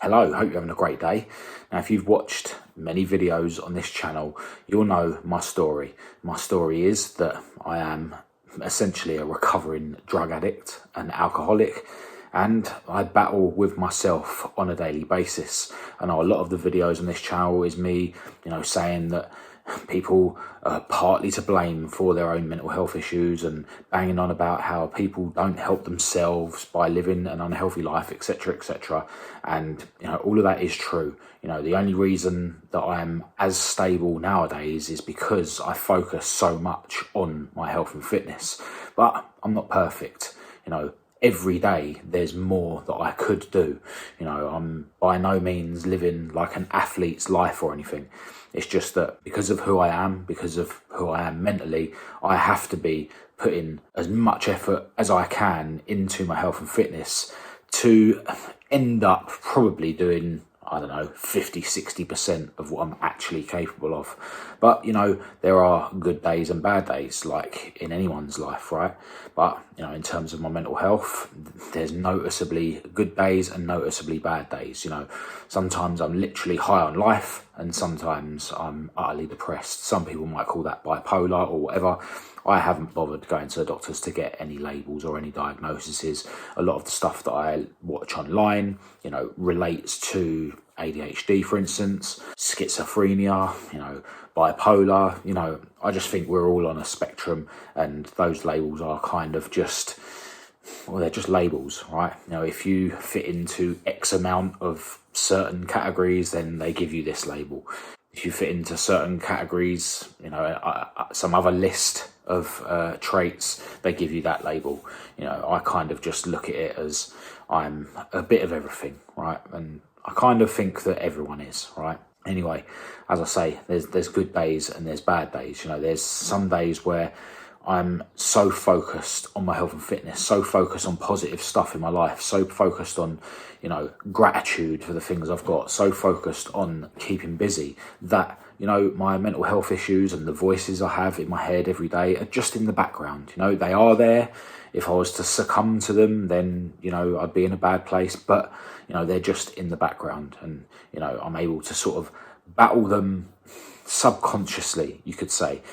Hello, hope you're having a great day. Now, if you've watched many videos on this channel, you'll know my story. My story is that I am essentially a recovering drug addict, an alcoholic, and I battle with myself on a daily basis. I know a lot of the videos on this channel is me, saying that people are partly to blame for their own mental health issues and banging on about how people don't help themselves by living an unhealthy life, etc., etc. And all of that is true. The only reason that I'm as stable nowadays is because I focus so much on my health and fitness. But I'm not perfect. Every day there's more that I could do. I'm by no means living like an athlete's life or anything. It's just that because of who I am mentally, I have to be putting as much effort as I can into my health and fitness to end up probably doing, 50, 60% of what I'm actually capable of. But, there are good days and bad days, like in anyone's life, right? But, in terms of my mental health, there's noticeably good days and noticeably bad days. Sometimes I'm literally high on life and sometimes I'm utterly depressed. Some people might call that bipolar or whatever. I haven't bothered going to the doctors to get any labels or any diagnoses. A lot of the stuff that I watch online, relates to ADHD, for instance, schizophrenia, bipolar. I just think we're all on a spectrum, and those labels are kind of just, they're just labels, right? If you fit into X amount of certain categories, then they give you this label. If you fit into certain categories, some other list of traits, they give you that label. I kind of just look at it as I'm a bit of everything, right? And I kind of think that everyone is, right? Anyway, as I say, there's good days and there's bad days. There's some days where I'm so focused on my health and fitness, so focused on positive stuff in my life, so focused on, gratitude for the things I've got, so focused on keeping busy that, my mental health issues and the voices I have in my head every day are just in the background. They are there. If I was to succumb to them, then, I'd be in a bad place, but, they're just in the background and, I'm able to sort of battle them subconsciously, you could say.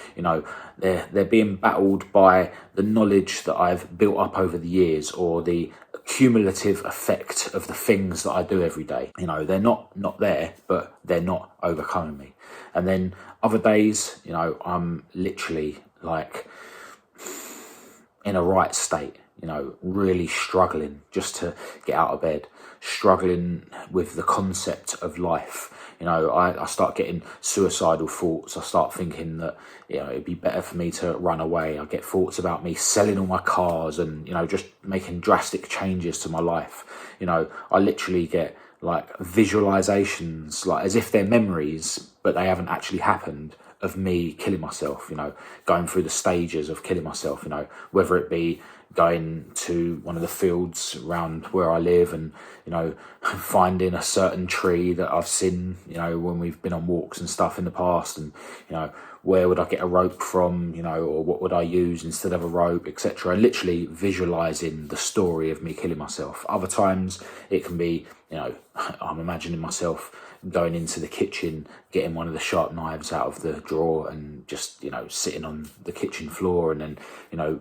They're being battled by the knowledge that I've built up over the years, or the cumulative effect of the things that I do every day. They're not there, but they're not overcoming me. And then other days, I'm literally like in a right state, really struggling just to get out of bed, struggling with the concept of life. I start getting suicidal thoughts. I start thinking that, it'd be better for me to run away. I get thoughts about me selling all my cars and, just making drastic changes to my life. I literally get like visualizations, like as if they're memories, but they haven't actually happened, of me killing myself, going through the stages of killing myself, whether it be going to one of the fields around where I live and, finding a certain tree that I've seen, when we've been on walks and stuff in the past, and, where would I get a rope from, or what would I use instead of a rope, etc. And literally visualizing the story of me killing myself. Other times it can be, I'm imagining myself going into the kitchen, getting one of the sharp knives out of the drawer and just, sitting on the kitchen floor and then,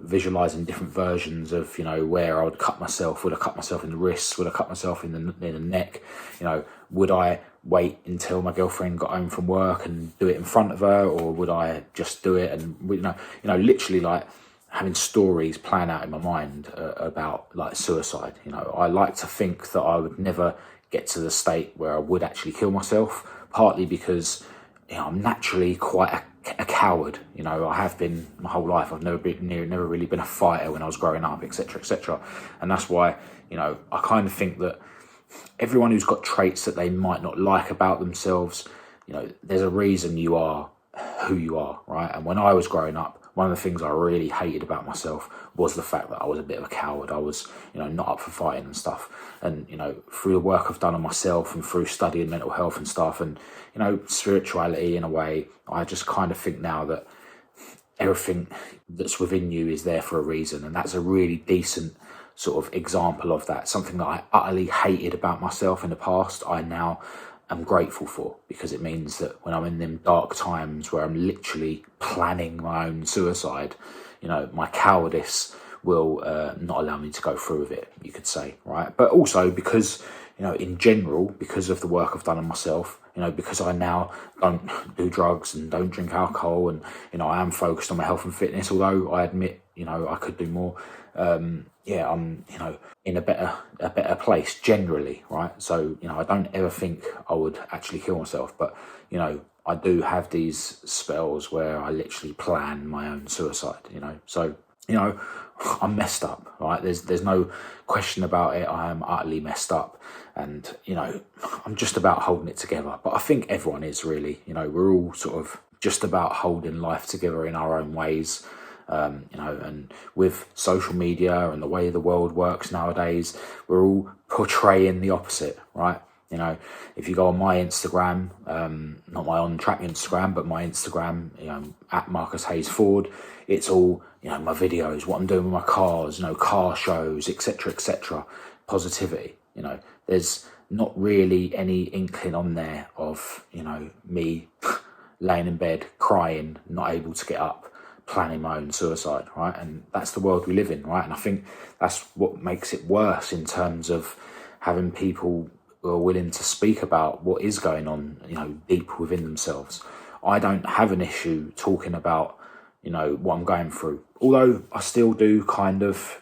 visualizing different versions of, where I would cut myself. Would I cut myself in the wrists? Would I cut myself in the neck? Would I wait until my girlfriend got home from work and do it in front of her, or would I just do it? And, literally like having stories playing out in my mind about like suicide. I like to think that I would never get to the state where I would actually kill myself, partly because I'm naturally quite a coward. I have been my whole life. I've never really been a fighter when I was growing up, etc., etc. And that's why I kind of think that everyone who's got traits that they might not like about themselves, there's a reason you are who you are, right? And when I was growing up, one of the things I really hated about myself was the fact that I was a bit of a coward. I was, not up for fighting and stuff. And, through the work I've done on myself and through studying mental health and stuff and, spirituality in a way, I just kind of think now that everything that's within you is there for a reason. And that's a really decent sort of example of that. Something that I utterly hated about myself in the past, I now am grateful for, because it means that when I'm in them dark times where I'm literally planning my own suicide, you know, my cowardice will not allow me to go through with it, you could say, right? But also because, you know, in general, because of the work I've done on myself, you know, because I now don't do drugs and don't drink alcohol, and, you know, I am focused on my health and fitness, although I admit, you know, I could do more. Yeah, I'm, you know, in a better place generally, right? So, you know, I don't ever think I would actually kill myself, but, you know, I do have these spells where I literally plan my own suicide, you know. So, you know, I'm messed up, right? There's no question about it. I am utterly messed up, and, you know, I'm just about holding it together. But I think everyone is, really, you know, we're all sort of just about holding life together in our own ways. You know, and with social media and the way the world works nowadays, we're all portraying the opposite, right? You know, if you go on my Instagram, not my on-track Instagram, but my Instagram, you know, at Marcus Hayes Ford, it's all, you know, my videos, what I'm doing with my cars, you know, car shows, etc., positivity. You know, there's not really any inkling on there of, you know, me laying in bed, crying, not able to get up, planning my own suicide, right? And that's the world we live in, right? And I think that's what makes it worse, in terms of having people who are willing to speak about what is going on, you know, deep within themselves. I don't have an issue talking about, you know, what I'm going through, although I still do kind of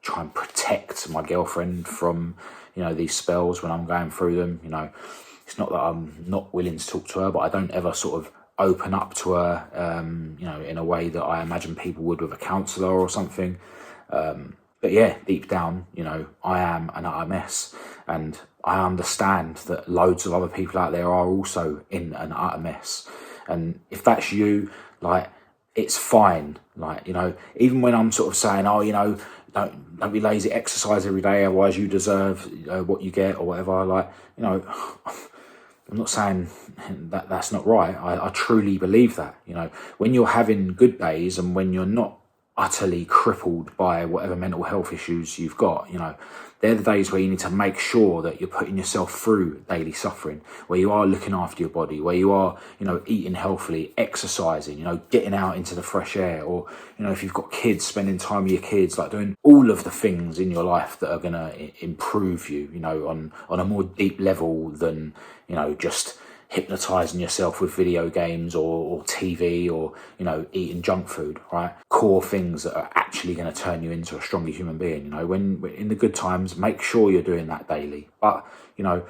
try and protect my girlfriend from, you know, these spells when I'm going through them. You know, it's not that I'm not willing to talk to her, but I don't ever sort of open up to her, you know, in a way that I imagine people would with a counsellor or something. But yeah, deep down, you know, I am an utter mess, and I understand that loads of other people out there are also in an utter mess. And if that's you, like, it's fine. Like, you know, even when I'm sort of saying, oh, you know, don't be lazy, exercise every day, otherwise you deserve what you get, or whatever. Like, you know, I'm not saying that that's not right. I truly believe that, you know, when you're having good days and when you're not utterly crippled by whatever mental health issues you've got, you know, they're the days where you need to make sure that you're putting yourself through daily suffering, where you are looking after your body, where you are, you know, eating healthily, exercising, you know, getting out into the fresh air, or, you know, if you've got kids, spending time with your kids, like doing all of the things in your life that are going to improve you, you know, on a more deep level than, you know, just hypnotizing yourself with video games or TV, or, you know, eating junk food, right? Core things that are actually going to turn you into a stronger human being. You know, when in the good times, make sure you're doing that daily. But, you know,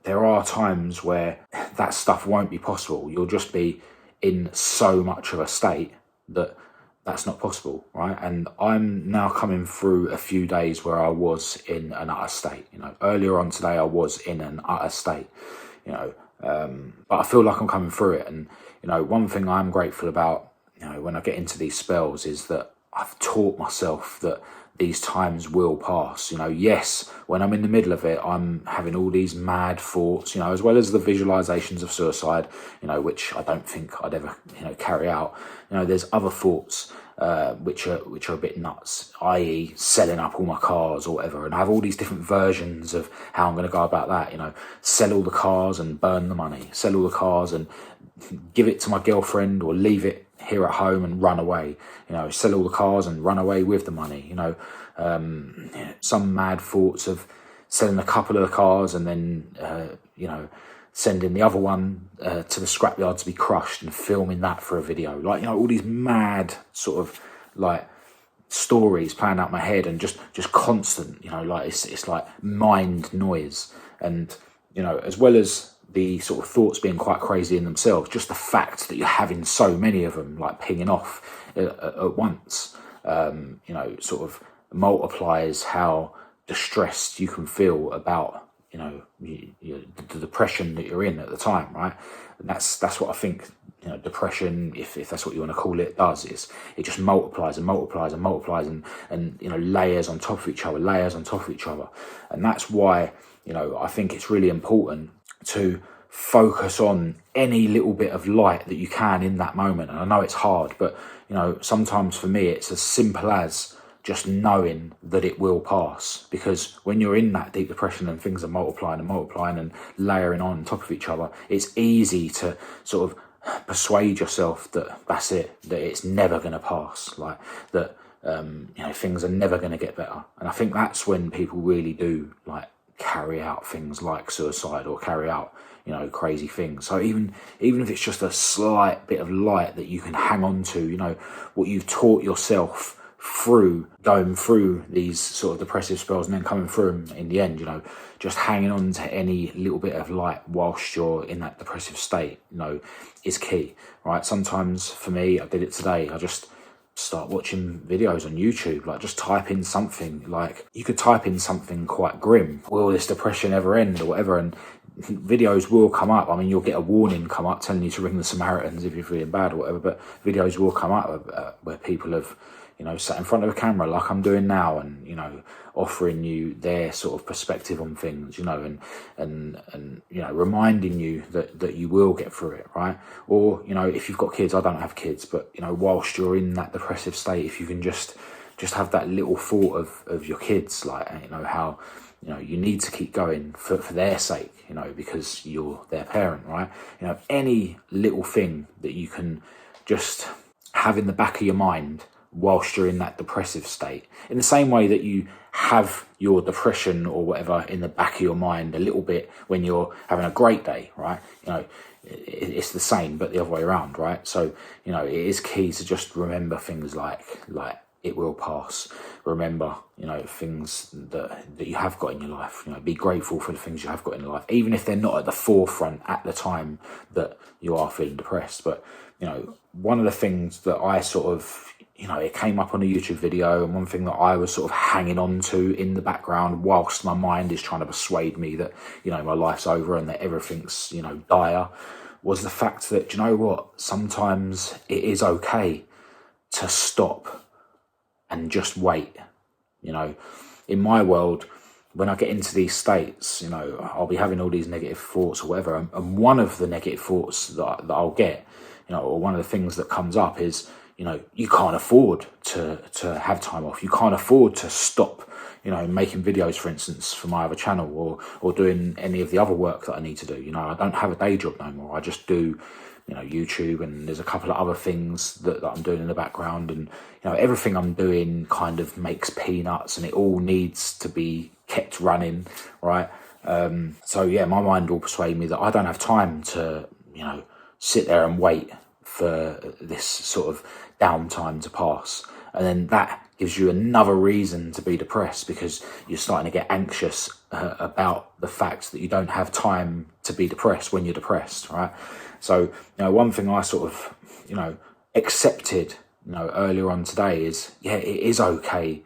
there are times where that stuff won't be possible. You'll just be in so much of a state that that's not possible, right? And I'm now coming through a few days where I was in an utter state. You know, earlier on today, I was in an utter state, you know, but I feel like I'm coming through it. And, you know, one thing I'm grateful about, you know, when I get into these spells, is that I've taught myself that these times will pass. You know, yes, when I'm in the middle of it, I'm having all these mad thoughts, you know, as well as the visualizations of suicide, you know, which I don't think I'd ever, you know, carry out. You know, there's other thoughts which are a bit nuts, i.e. selling up all my cars or whatever, and I have all these different versions of how I'm going to go about that. You know, sell all the cars and burn the money, sell all the cars and give it to my girlfriend, or leave it here at home and run away. You know, sell all the cars and run away with the money. You know, some mad thoughts of selling a couple of the cars and then you know, sending the other one to the scrapyard to be crushed and filming that for a video. Like, you know, all these mad sort of like stories playing out my head, and just constant, you know, like it's like mind noise. And, you know, as well as the sort of thoughts being quite crazy in themselves, just the fact that you're having so many of them like pinging off at once, you know, sort of multiplies how distressed you can feel about, you know, the depression that you're in at the time, right? And that's what I think, you know, depression, if that's what you want to call it, does, is it just multiplies and multiplies and multiplies, and you know, layers on top of each other, layers on top of each other. And that's why, you know, I think it's really important to focus on any little bit of light that you can in that moment. And I know it's hard, but, you know, sometimes for me it's as simple as just knowing that it will pass. Because when you're in that deep depression and things are multiplying and layering on top of each other, it's easy to sort of persuade yourself that that's it, that it's never going to pass, like that things are never going to get better. And I think that's when people really do like carry out things like suicide or carry out crazy things. So even if it's just a slight bit of light that you can hang on to, what you've taught yourself through going through these sort of depressive spells and then coming through them in the end, just hanging on to any little bit of light whilst you're in that depressive state, is key, right? Sometimes for me, I did it today, I just start watching videos on YouTube, like just type in something, like you could type in something quite grim, will this depression ever end or whatever, and videos will come up. I mean, you'll get a warning come up telling you to ring the Samaritans if you're feeling bad or whatever, but videos will come up where people have sat in front of a camera like I'm doing now and offering you their sort of perspective on things, and reminding you that you will get through it, right? Or if you've got kids, I don't have kids, but whilst you're in that depressive state, if you can just have that little thought of your kids, like how you need to keep going for their sake, because you're their parent, right? Any little thing that you can just have in the back of your mind whilst you're in that depressive state, in the same way that you have your depression or whatever in the back of your mind a little bit when you're having a great day, right? It's the same but the other way around, right? So it is key to just remember things like it will pass. Remember things that you have got in your life. Be grateful for the things you have got in your life, even if they're not at the forefront at the time that you are feeling depressed. But one of the things that I sort of it came up on a YouTube video, and one thing that I was sort of hanging on to in the background whilst my mind is trying to persuade me that, my life's over and that everything's, dire, was the fact that, sometimes it is okay to stop and just wait. In my world, when I get into these states, I'll be having all these negative thoughts or whatever. And one of the negative thoughts that I'll get, or one of the things that comes up is, you can't afford to have time off. You can't afford to stop, making videos, for instance, for my other channel or doing any of the other work that I need to do. I don't have a day job no more. I just do, YouTube, and there's a couple of other things that I'm doing in the background, and, everything I'm doing kind of makes peanuts and it all needs to be kept running, right? So yeah, my mind will persuade me that I don't have time to, sit there and wait for this sort of downtime to pass. And then that gives you another reason to be depressed, because you're starting to get anxious about the fact that you don't have time to be depressed when you're depressed, right? So, one thing I sort of, accepted, earlier on today is, yeah, it is okay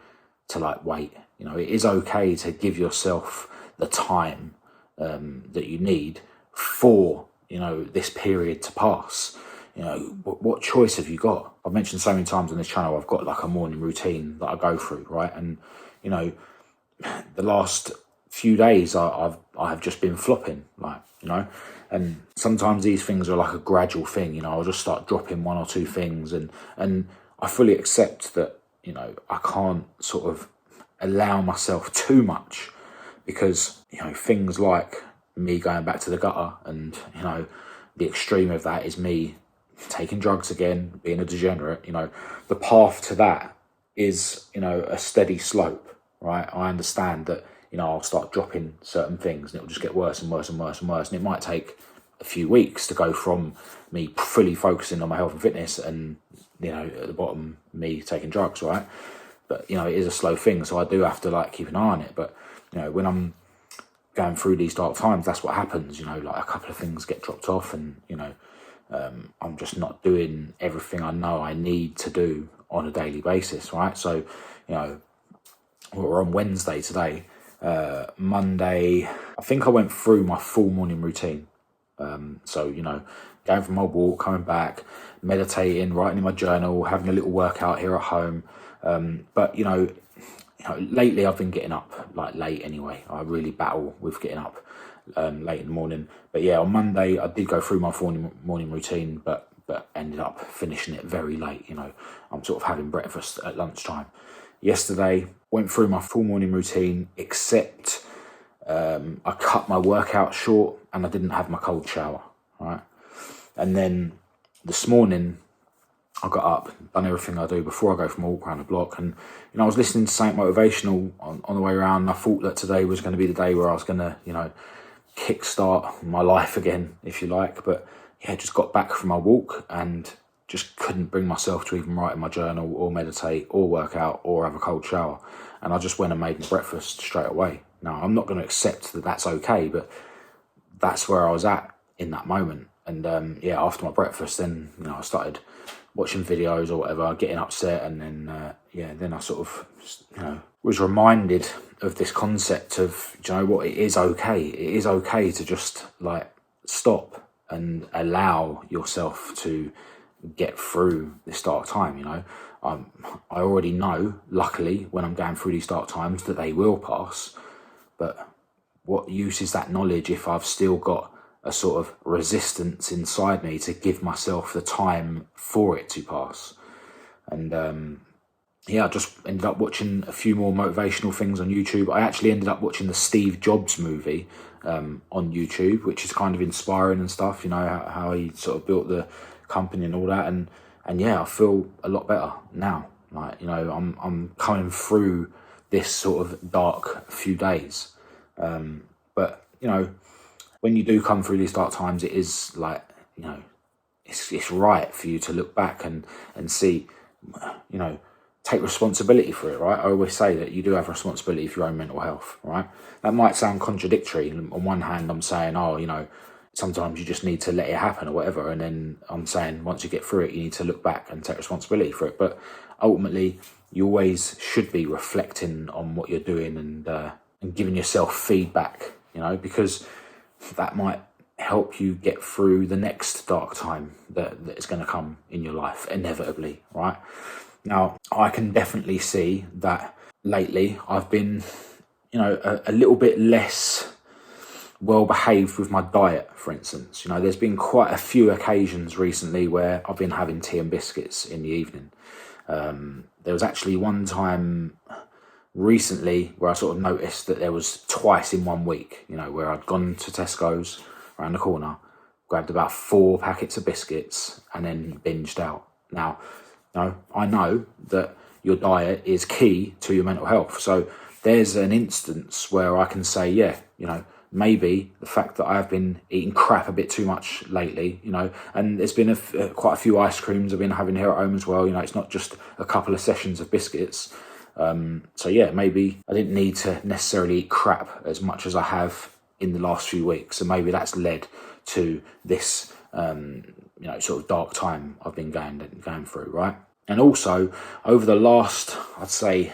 to wait. It is okay to give yourself the time that you need for, this period to pass. What choice have you got? I've mentioned so many times on this channel, I've got like a morning routine that I go through, right? And, the last few days I have just been flopping, and sometimes these things are like a gradual thing, I'll just start dropping one or two things, and I fully accept that, I can't sort of allow myself too much, because, things like me going back to the gutter and, the extreme of that is me taking drugs again, being a degenerate, the path to that is, a steady slope, right? I understand that, I'll start dropping certain things and it'll just get worse and worse and worse and worse. And it might take a few weeks to go from me fully focusing on my health and fitness and, at the bottom, me taking drugs, right? But, it is a slow thing. So I do have to keep an eye on it. But, when I'm going through these dark times, that's what happens, a couple of things get dropped off, and, I'm just not doing everything I know I need to do on a daily basis, right? So, we're on Wednesday today. Monday, I think I went through my full morning routine. So, going for my walk, coming back, meditating, writing in my journal, having a little workout here at home. But, lately I've been getting up late anyway. I really battle with getting up late in the morning. But yeah, on Monday I did go through my morning routine, but ended up finishing it very late. I'm sort of having breakfast at lunchtime. yesterday, went through my full morning routine, except I cut my workout short and I didn't have my cold shower, right? And then this morning, I got up, done everything I do before I go for my walk around the block, and I was listening to something motivational on the way around. And I thought that today was going to be the day where I was going to, kickstart my life again, if you like. But yeah, just got back from my walk and just couldn't bring myself to even write in my journal or meditate or work out or have a cold shower. And I just went and made my breakfast straight away. Now, I'm not going to accept that that's okay, but that's where I was at in that moment. And after my breakfast, then I started watching videos or whatever, getting upset, and then then I sort of was reminded of this concept of, do you know what, it is okay. It is okay to just stop and allow yourself to get through this dark time. I already know, luckily, when I'm going through these dark times, that they will pass. But what use is that knowledge if I've still got a sort of resistance inside me to give myself the time for it to pass? And I just ended up watching a few more motivational things on YouTube. I actually ended up watching the Steve Jobs movie on YouTube, which is kind of inspiring and stuff, how he sort of built the company and all that. And I feel a lot better now. I'm coming through this sort of dark few days. But when you do come through these dark times, it is it's right for you to look back and see, take responsibility for it, right? I always say that you do have responsibility for your own mental health, right? That might sound contradictory. On one hand, I'm saying, sometimes you just need to let it happen or whatever. And then I'm saying, once you get through it, you need to look back and take responsibility for it. But ultimately, you always should be reflecting on what you're doing and giving yourself feedback, because that might help you get through the next dark time that is going to come in your life, inevitably, right? Now, I can definitely see that lately I've been, a little bit less well behaved with my diet, for instance. There's been quite a few occasions recently where I've been having tea and biscuits in the evening. There was actually one time recently where I sort of noticed that there was twice in 1 week, where I'd gone to Tesco's around the corner, grabbed about 4 packets of biscuits and then binged out. Now, I know that your diet is key to your mental health. So there's an instance where I can say, maybe the fact that I've been eating crap a bit too much lately, and there's been quite a few ice creams I've been having here at home as well. It's not just a couple of sessions of biscuits. Maybe I didn't need to necessarily eat crap as much as I have in the last few weeks. So maybe that's led to this, sort of dark time I've been going through, right? And also, over the last, I'd say,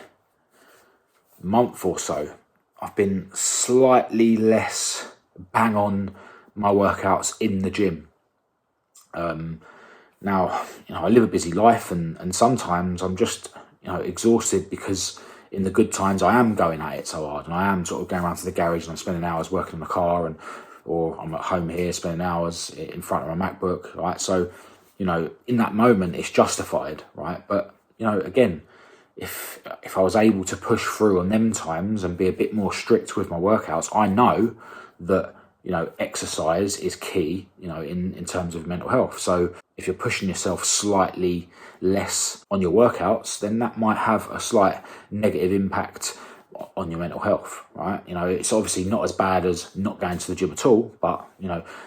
month or so, I've been slightly less bang on my workouts in the gym. Now, I live a busy life, and sometimes I'm just, exhausted because in the good times I am going at it so hard, and I am sort of going around to the garage and I'm spending hours working on the car, or I'm at home here spending hours in front of my MacBook, right? So, in that moment it's justified, right? But, again, if I was able to push through on them times and be a bit more strict with my workouts, I know that, exercise is key, in terms of mental health. So if you're pushing yourself slightly less on your workouts, then that might have a slight negative impact on your mental health, right? It's obviously not as bad as not going to the gym at all, but,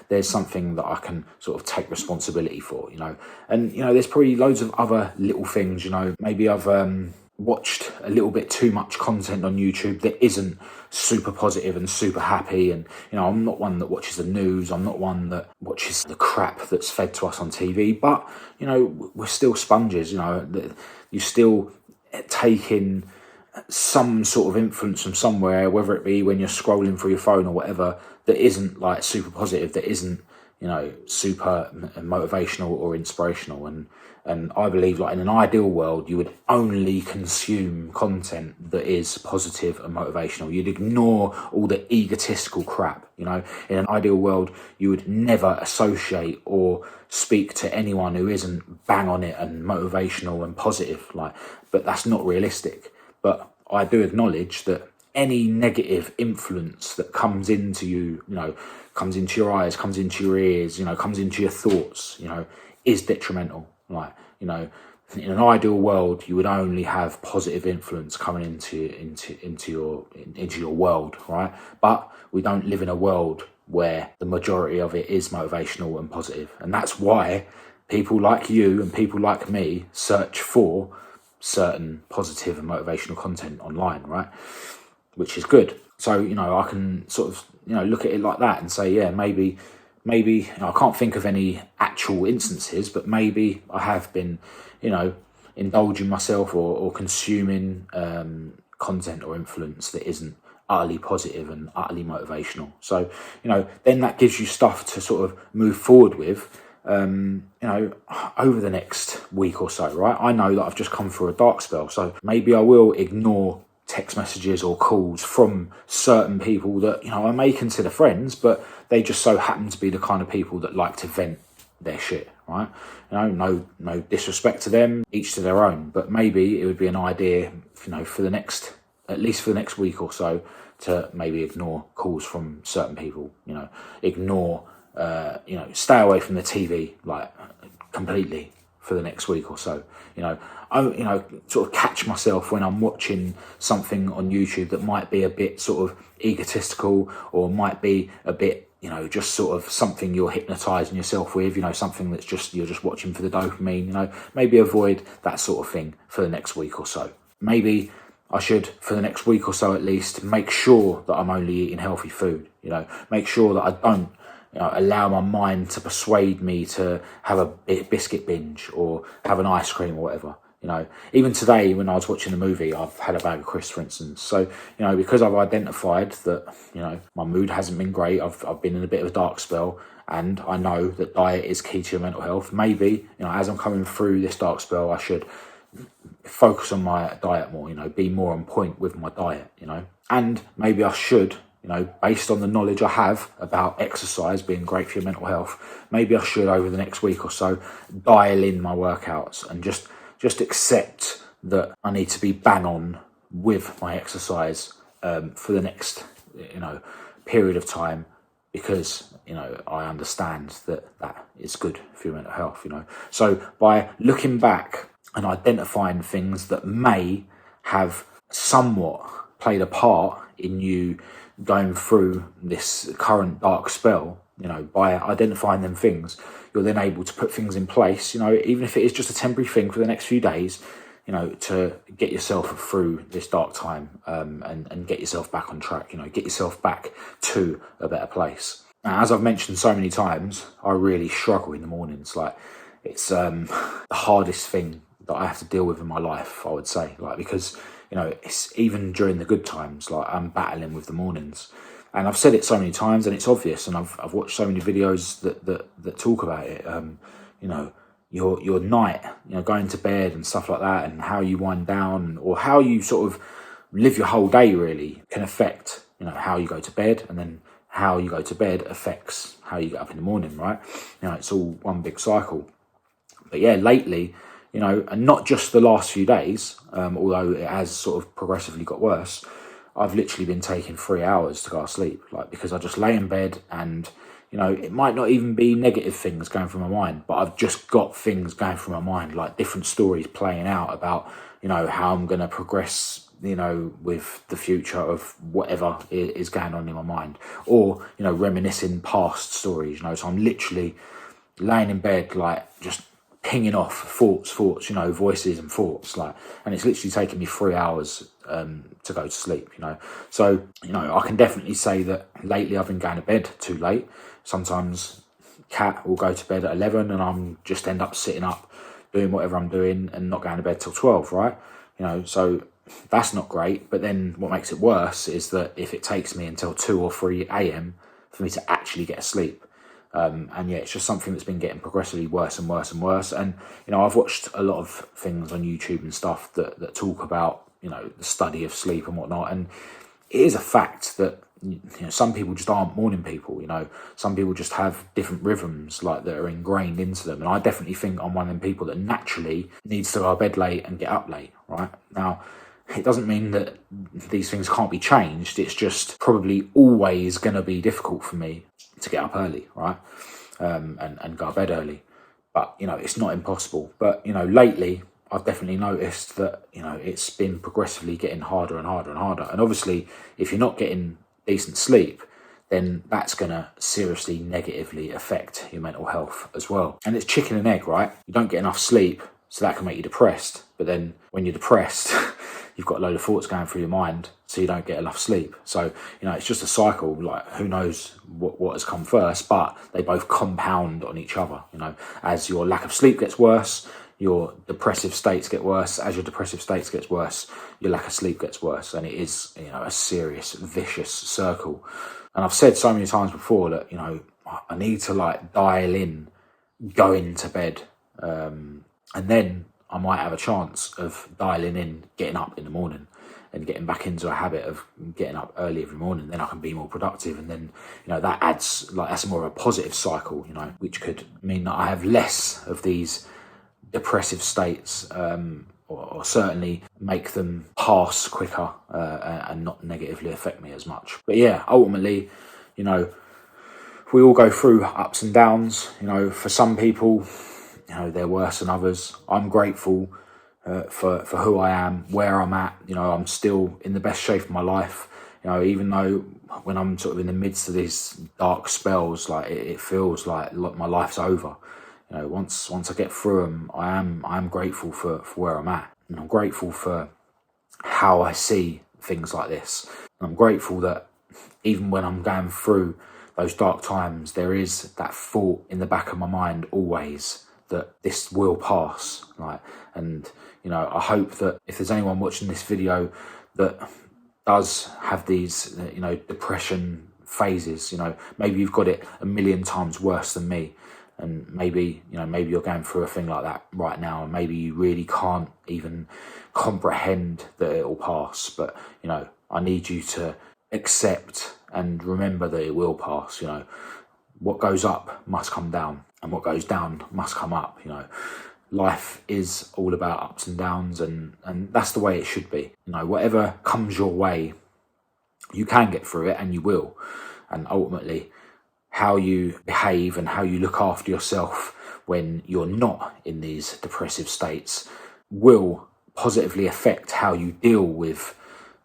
there's something that I can sort of take responsibility for, and, there's probably loads of other little things, maybe I've watched a little bit too much content on YouTube that isn't super positive and super happy, and I'm not one that watches the news, I'm not one that watches the crap that's fed to us on TV, but we're still sponges. You still take in some sort of influence from somewhere, whether it be when you're scrolling through your phone or whatever, that isn't super positive, that isn't super motivational or inspirational. And I believe, in an ideal world, you would only consume content that is positive and motivational. You'd ignore all the egotistical crap, In an ideal world, you would never associate or speak to anyone who isn't bang on it and motivational and positive. But that's not realistic. But I do acknowledge that any negative influence that comes into you, comes into your eyes, comes into your ears, comes into your thoughts, is detrimental. Like, in an ideal world, you would only have positive influence coming into your world, right? But we don't live in a world where the majority of it is motivational and positive, and that's why people like you and people like me search for certain positive and motivational content online, right? Which is good. So, I can sort of, look at it like that and say, yeah, maybe, I can't think of any actual instances, but maybe I have been, indulging myself or consuming content or influence that isn't utterly positive and utterly motivational. So, then that gives you stuff to sort of move forward with, over the next week or so, right? I know that I've just come through a dark spell, so maybe I will ignore text messages or calls from certain people that, I may consider friends, but they just so happen to be the kind of people that like to vent their shit, right? No disrespect to them, each to their own, but maybe it would be an idea, at least for the next week or so, to maybe ignore calls from certain people, ignore, stay away from the TV, like, completely for the next week or so. Sort of catch myself when I'm watching something on YouTube that might be a bit sort of egotistical, or might be a bit, just sort of something you're hypnotizing yourself with, something that's just, you're just watching for the dopamine, maybe avoid that sort of thing for the next week or so. Maybe I should, for the next week or so at least, make sure that I'm only eating healthy food, make sure that I don't allow my mind to persuade me to have a biscuit binge or have an ice cream or whatever. Even today when I was watching the movie, I've had a bag of crisps, for instance. So, because I've identified that, my mood hasn't been great, I've been in a bit of a dark spell, and I know that diet is key to your mental health. Maybe, as I'm coming through this dark spell, I should focus on my diet more, be more on point with my diet, and maybe I should, based on the knowledge I have about exercise being great for your mental health, maybe I should, over the next week or so, dial in my workouts and just accept that I need to be bang on with my exercise for the next, period of time, because, I understand that is good for your mental health, So by looking back and identifying things that may have somewhat played a part in you going through this current dark spell, by identifying them things, you're then able to put things in place, even if it is just a temporary thing for the next few days, to get yourself through this dark time, and get yourself back on track, get yourself back to a better place. Now, as I've mentioned so many times, I really struggle in the mornings. Like, it's the hardest thing that I have to deal with in my life, I would say, because it's even during the good times, like, I'm battling with the mornings. And I've said it so many times, and it's obvious, and I've watched so many videos that talk about it. Your night, going to bed and stuff like that, and how you wind down, or how you sort of live your whole day, really can affect, how you go to bed, and then how you go to bed affects how you get up in the morning, right? It's all one big cycle. But yeah, lately, and not just the last few days, although it has sort of progressively got worse, I've literally been taking 3 hours to go to sleep, because I just lay in bed and, it might not even be negative things going through my mind, but I've just got things going through my mind, like different stories playing out about, how I'm going to progress, with the future of whatever is going on in my mind, or, reminiscing past stories, so I'm literally laying in bed, just pinging off thoughts, voices and thoughts, and it's literally taken me 3 hours to go to sleep, So, I can definitely say that lately I've been going to bed too late. Sometimes Kat will go to bed at 11 and I'm just end up sitting up doing whatever I'm doing and not going to bed till 12, right? So that's not great. But then what makes it worse is that if it takes me until 2 or 3 a.m. for me to actually get asleep, and yeah, it's just something that's been getting progressively worse and worse and worse. And, I've watched a lot of things on YouTube and stuff that talk about, the study of sleep and whatnot. And it is a fact that, some people just aren't morning people, some people just have different rhythms that are ingrained into them. And I definitely think I'm one of them people that naturally needs to go to bed late and get up late, right? Now, it doesn't mean that these things can't be changed. It's just probably always going to be difficult for me to get up early, right? And go to bed early. But, you know, it's not impossible. But, you know, lately, I've definitely noticed that, you know, it's been progressively getting harder and harder and harder. And obviously, if you're not getting decent sleep, then that's going to seriously negatively affect your mental health as well. And it's chicken and egg, right? You don't get enough sleep, so that can make you depressed. But then when you're depressed, you've got a load of thoughts going through your mind, so you don't get enough sleep. So, you know, it's just a cycle. Like, who knows what has come first, but they both compound on each other. You know, as your lack of sleep gets worse, your depressive states get worse. As your depressive states gets worse, your lack of sleep gets worse. And it is, you know, a serious, vicious circle. And I've said so many times before that, you know, I need to like dial in going to bed. And then I might have a chance of dialing in, getting up in the morning and getting back into a habit of getting up early every morning. Then I can be more productive. And then, you know, that adds, like, that's more of a positive cycle, you know, which could mean that I have less of these depressive states, or certainly make them pass quicker and not negatively affect me as much. But yeah, ultimately, you know, we all go through ups and downs. You know, for some people, you know, they're worse than others. I'm grateful for who I am, where I'm at. You know, I'm still in the best shape of my life. You know, even though when I'm sort of in the midst of these dark spells, like it feels like my life's over. You know, once I get through them, I am grateful for where I'm at. And I'm grateful for how I see things like this. And I'm grateful that even when I'm going through those dark times, there is that thought in the back of my mind always that this will pass. Like, and, you know, I hope that if there's anyone watching this video that does have these, you know, depression phases, you know, maybe you've got it a million times worse than me. And maybe, you know, maybe you're going through a thing like that right now, and maybe you really can't even comprehend that it will pass. But, you know, I need you to accept and remember that it will pass. You know, what goes up must come down, and what goes down must come up. You know, life is all about ups and downs, and that's the way it should be. You know, whatever comes your way, you can get through it, and you will. And ultimately, how you behave and how you look after yourself when you're not in these depressive states will positively affect how you deal with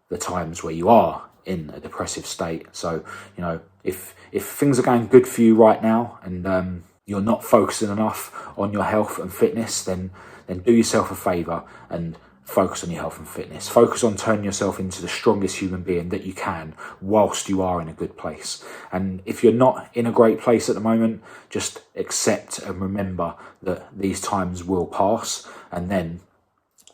the times where you are in a depressive state. So, you know, if things are going good for you right now, and you're not focusing enough on your health and fitness, then do yourself a favour and focus on your health and fitness. Focus on turning yourself into the strongest human being that you can whilst you are in a good place. And if you're not in a great place at the moment, just accept and remember that these times will pass, and then,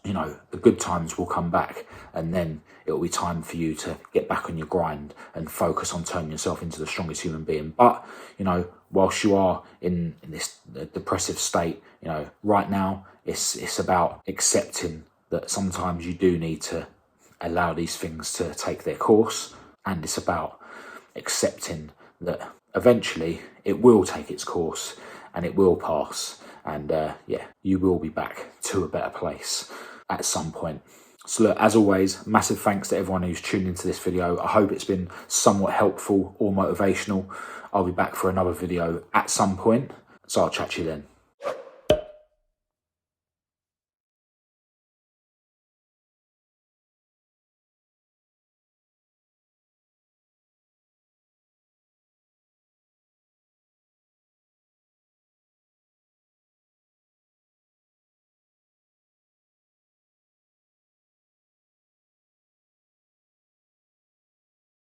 you know, the good times will come back, and then it'll be time for you to get back on your grind and focus on turning yourself into the strongest human being. But, you know, whilst you are in this depressive state, you know, right now it's about accepting that sometimes you do need to allow these things to take their course, and it's about accepting that eventually it will take its course and it will pass, and yeah, you will be back to a better place at some point. So look, as always, massive thanks to everyone who's tuned into this video. I hope it's been somewhat helpful or motivational. I'll be back for another video at some point, so I'll chat to you then.